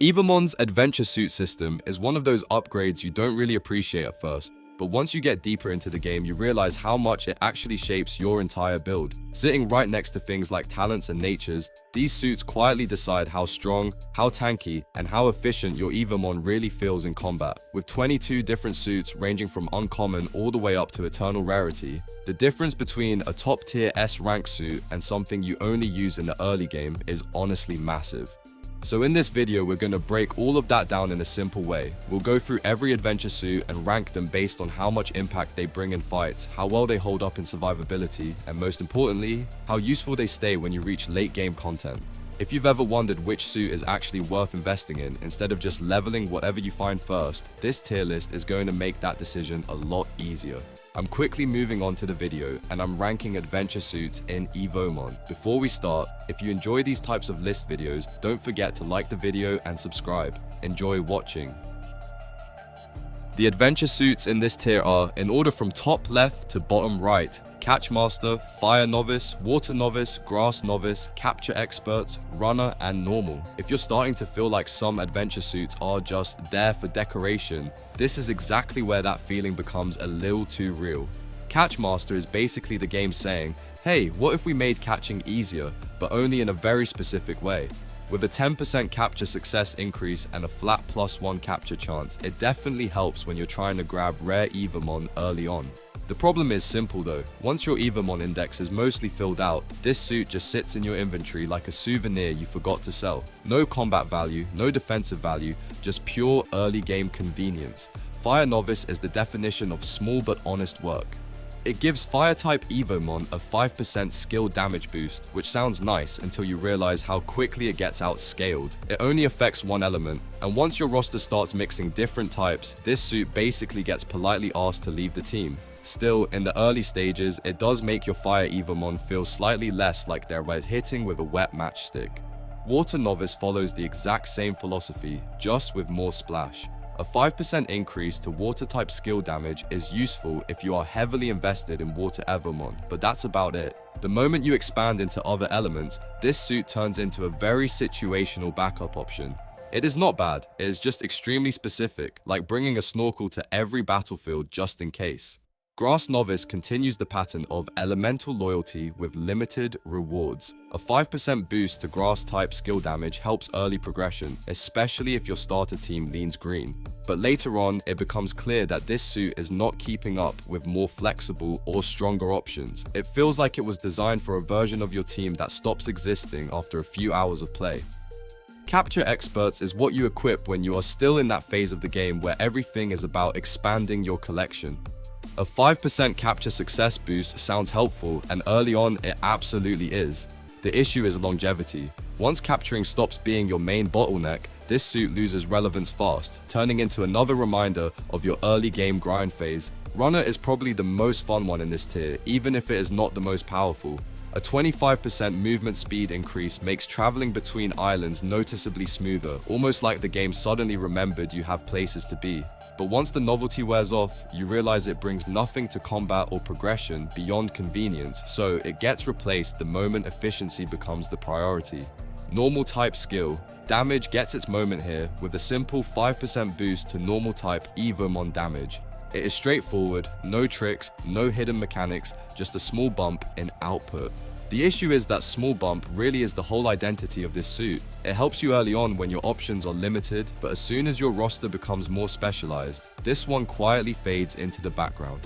Evomon's adventure suit system is one of those upgrades you don't really appreciate at first, but once you get deeper into the game, you realize how much it actually shapes your entire build. Sitting right next to things like talents and natures, these suits quietly decide how strong, how tanky, and how efficient your Evomon really feels in combat. With 22 different suits ranging from uncommon all the way up to eternal rarity, the difference between a top tier S rank suit and something you only use in the early game is honestly massive. So in this video, we're going to break all of that down in a simple way. We'll go through every adventure suit and rank them based on how much impact they bring in fights, how well they hold up in survivability, and most importantly, how useful they stay when you reach late game content. If you've ever wondered which suit is actually worth investing in instead of just leveling whatever you find first, this tier list is going to make that decision a lot easier. I'm quickly moving on to the video and I'm ranking adventure suits in Evomon. Before we start, if you enjoy these types of list videos, don't forget to like the video and subscribe. Enjoy watching. The adventure suits in this tier are, in order from top left to bottom right: Catch Master, Fire Novice, Water Novice, Grass Novice, Capture Experts, Runner, and Normal. If you're starting to feel like some adventure suits are just there for decoration, this is exactly where that feeling becomes a little too real. Catch Master is basically the game saying, hey, what if we made catching easier, but only in a very specific way? With a 10% capture success increase and a flat +1 capture chance, it definitely helps when you're trying to grab rare Evomon early on. The problem is simple though. Once your Evomon index is mostly filled out, this suit just sits in your inventory like a souvenir you forgot to sell. No combat value, no defensive value, just pure early game convenience. Fire Novice is the definition of small but honest work. It gives Fire-type Evomon a 5% skill damage boost, which sounds nice until you realize how quickly it gets outscaled. It only affects one element, and once your roster starts mixing different types, this suit basically gets politely asked to leave the team. Still, in the early stages, it does make your Fire Evomon feel slightly less like they're hitting with a wet matchstick. Water Novice follows the exact same philosophy, just with more splash. A 5% increase to water-type skill damage is useful if you are heavily invested in Water Evomon, but that's about it. The moment you expand into other elements, this suit turns into a very situational backup option. It is not bad, it is just extremely specific, like bringing a snorkel to every battlefield just in case. Grass Novice continues the pattern of elemental loyalty with limited rewards. A 5% boost to grass-type skill damage helps early progression, especially if your starter team leans green. But later on, it becomes clear that this suit is not keeping up with more flexible or stronger options. It feels like it was designed for a version of your team that stops existing after a few hours of play. Capture Experts is what you equip when you are still in that phase of the game where everything is about expanding your collection. A 5% capture success boost sounds helpful, and early on it absolutely is. The issue is longevity. Once capturing stops being your main bottleneck, this suit loses relevance fast, turning into another reminder of your early game grind phase. Runner is probably the most fun one in this tier, even if it is not the most powerful. A 25% movement speed increase makes traveling between islands noticeably smoother, almost like the game suddenly remembered you have places to be. But once the novelty wears off, you realize it brings nothing to combat or progression beyond convenience, so it gets replaced the moment efficiency becomes the priority. Normal type skill. Damage gets its moment here with a simple 5% boost to normal type Evomon damage. It is straightforward, no tricks, no hidden mechanics, just a small bump in output. The issue is that small bump really is the whole identity of this suit. It helps you early on when your options are limited, but as soon as your roster becomes more specialized, this one quietly fades into the background.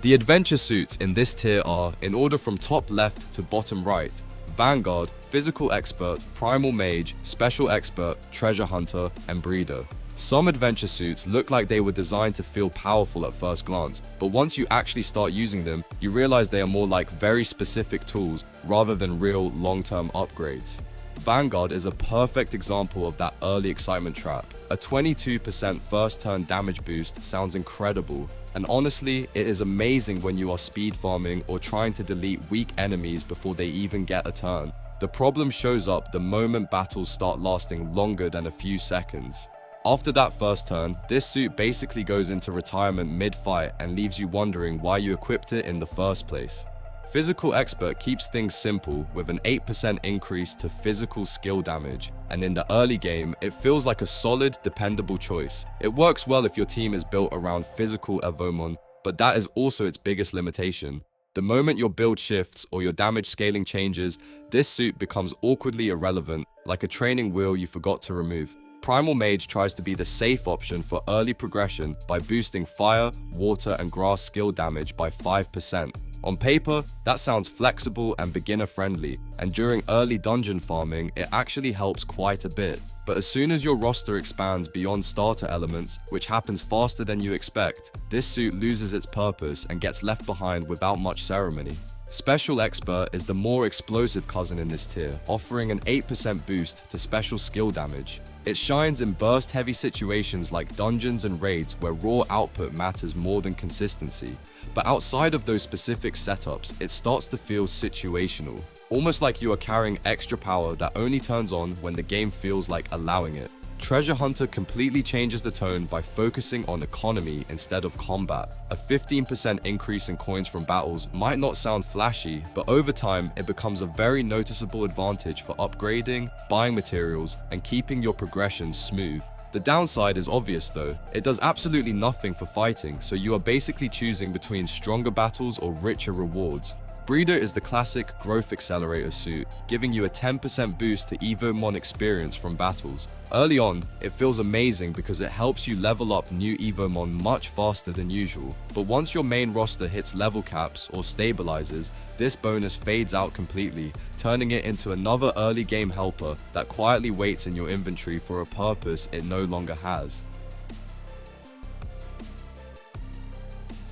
The adventure suits in this tier are, in order from top left to bottom right: Vanguard, Physical Expert, Primal Mage, Special Expert, Treasure Hunter, and Breeder. Some adventure suits look like they were designed to feel powerful at first glance, but once you actually start using them, you realize they are more like very specific tools rather than real long-term upgrades. Vanguard is a perfect example of that early excitement trap. A 22% first turn damage boost sounds incredible, and honestly, it is amazing when you are speed farming or trying to delete weak enemies before they even get a turn. The problem shows up the moment battles start lasting longer than a few seconds. After that first turn, this suit basically goes into retirement mid-fight and leaves you wondering why you equipped it in the first place. Physical Expert keeps things simple with an 8% increase to physical skill damage, and in the early game, it feels like a solid, dependable choice. It works well if your team is built around physical Evomon, but that is also its biggest limitation. The moment your build shifts or your damage scaling changes, this suit becomes awkwardly irrelevant, like a training wheel you forgot to remove. Primal Mage tries to be the safe option for early progression by boosting fire, water, and grass skill damage by 5%. On paper, that sounds flexible and beginner-friendly, and during early dungeon farming, it actually helps quite a bit. But as soon as your roster expands beyond starter elements, which happens faster than you expect, this suit loses its purpose and gets left behind without much ceremony. Special Expert is the more explosive cousin in this tier, offering an 8% boost to special skill damage. It shines in burst-heavy situations like dungeons and raids where raw output matters more than consistency. But outside of those specific setups, it starts to feel situational, almost like you are carrying extra power that only turns on when the game feels like allowing it. Treasure Hunter completely changes the tone by focusing on economy instead of combat. A 15% increase in coins from battles might not sound flashy, but over time, it becomes a very noticeable advantage for upgrading, buying materials, and keeping your progression smooth. The downside is obvious though. It does absolutely nothing for fighting, so you are basically choosing between stronger battles or richer rewards. Breeder is the classic growth accelerator suit, giving you a 10% boost to Evomon experience from battles. Early on, it feels amazing because it helps you level up new Evomon much faster than usual, but once your main roster hits level caps or stabilizes, this bonus fades out completely, turning it into another early game helper that quietly waits in your inventory for a purpose it no longer has.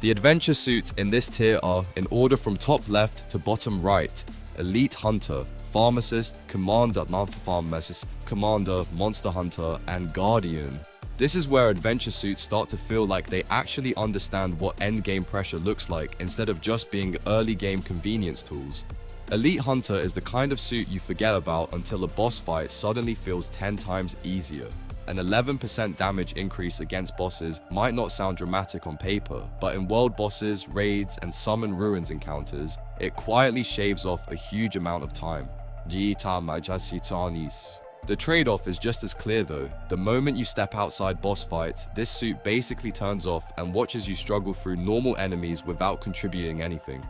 The adventure suits in this tier are, in order from top left to bottom right: Elite Hunter, Pharmacist, Commander, Commander, Monster Hunter, and Guardian. This is where adventure suits start to feel like they actually understand what endgame pressure looks like instead of just being early game convenience tools. Elite Hunter is the kind of suit you forget about until a boss fight suddenly feels 10 times easier. An 11% damage increase against bosses might not sound dramatic on paper, but in world bosses, raids, and summon ruins encounters, it quietly shaves off a huge amount of time. The trade-off is just as clear though. The moment you step outside boss fights, this suit basically turns off and watches you struggle through normal enemies without contributing anything.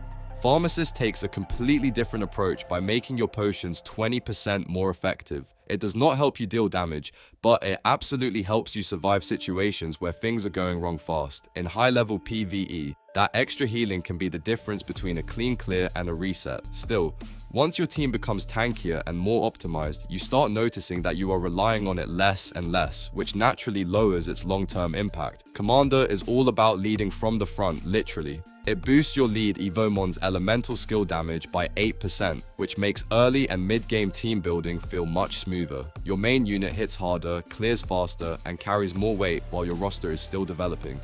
Pharmacist takes a completely different approach by making your potions 20% more effective. It does not help you deal damage, but it absolutely helps you survive situations where things are going wrong fast. In high-level PvE, that extra healing can be the difference between a clean clear and a reset. Still, once your team becomes tankier and more optimized, you start noticing that you are relying on it less and less, which naturally lowers its long-term impact. Commander is all about leading from the front, literally. It boosts your lead Evomon's elemental skill damage by 8%, which makes early and mid-game team building feel much smoother. Your main unit hits harder, clears faster, and carries more weight while your roster is still developing.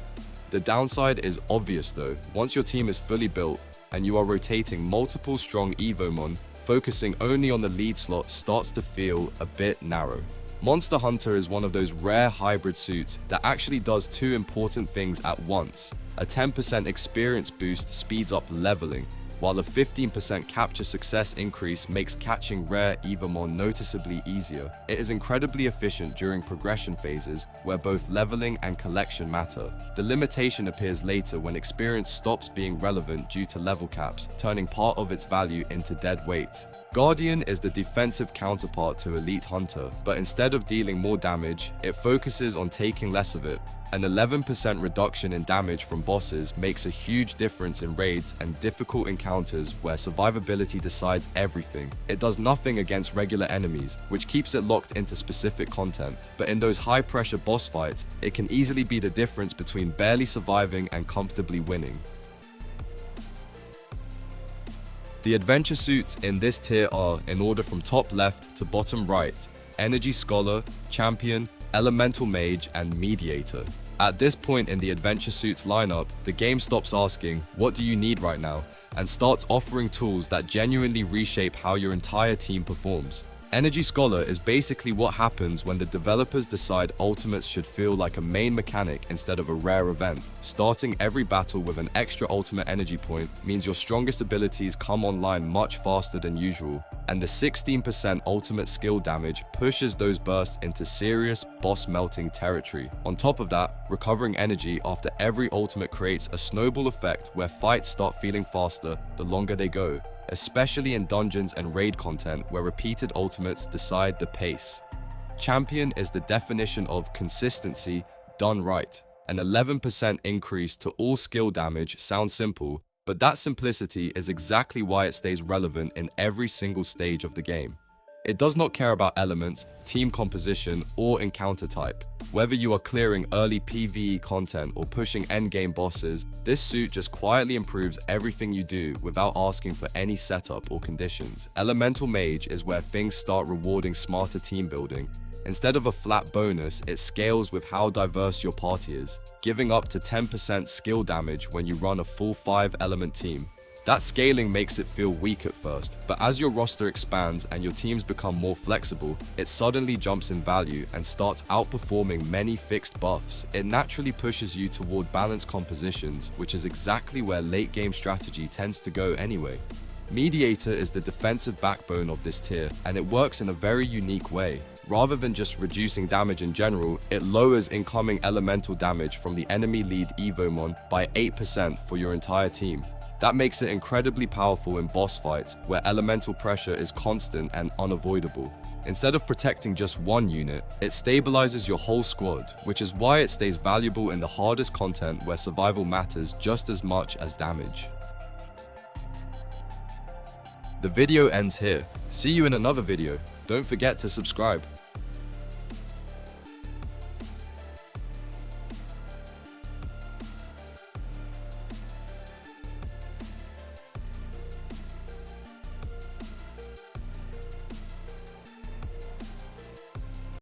The downside is obvious though. Once your team is fully built and you are rotating multiple strong Evomon, focusing only on the lead slot starts to feel a bit narrow. Monster Hunter is one of those rare hybrid suits that actually does two important things at once. A 10% experience boost speeds up leveling, while a 15% capture success increase makes catching rare Evomon noticeably easier. It is incredibly efficient during progression phases where both leveling and collection matter. The limitation appears later when experience stops being relevant due to level caps, turning part of its value into dead weight. Guardian is the defensive counterpart to Elite Hunter, but instead of dealing more damage, it focuses on taking less of it. An 11% reduction in damage from bosses makes a huge difference in raids and difficult encounters where survivability decides everything. It does nothing against regular enemies, which keeps it locked into specific content, but in those high-pressure boss fights, it can easily be the difference between barely surviving and comfortably winning. The adventure suits in this tier are, in order from top left to bottom right: Energy Scholar, Champion, Elemental Mage, and Mediator. At this point in the adventure suits lineup, the game stops asking, "What do you need right now?" and starts offering tools that genuinely reshape how your entire team performs. Energy Scholar is basically what happens when the developers decide ultimates should feel like a main mechanic instead of a rare event. Starting every battle with an extra ultimate energy point means your strongest abilities come online much faster than usual, and the 16% ultimate skill damage pushes those bursts into serious boss-melting territory. On top of that, recovering energy after every ultimate creates a snowball effect where fights start feeling faster the longer they go, especially in dungeons and raid content where repeated ultimates decide the pace. Champion is the definition of consistency done right. An 11% increase to all skill damage sounds simple, but that simplicity is exactly why it stays relevant in every single stage of the game. It does not care about elements, team composition, or encounter type. Whether you are clearing early PvE content or pushing endgame bosses, this suit just quietly improves everything you do without asking for any setup or conditions. Elemental Mage is where things start rewarding smarter team building. Instead of a flat bonus, it scales with how diverse your party is, giving up to 10% skill damage when you run a full 5-element team. That scaling makes it feel weak at first, but as your roster expands and your teams become more flexible, it suddenly jumps in value and starts outperforming many fixed buffs. It naturally pushes you toward balanced compositions, which is exactly where late game strategy tends to go anyway. Mediator is the defensive backbone of this tier, and it works in a very unique way. Rather than just reducing damage in general, it lowers incoming elemental damage from the enemy lead Evomon by 8% for your entire team. That makes it incredibly powerful in boss fights, where elemental pressure is constant and unavoidable. Instead of protecting just one unit, it stabilizes your whole squad, which is why it stays valuable in the hardest content where survival matters just as much as damage. The video ends here. See you in another video. Don't forget to subscribe.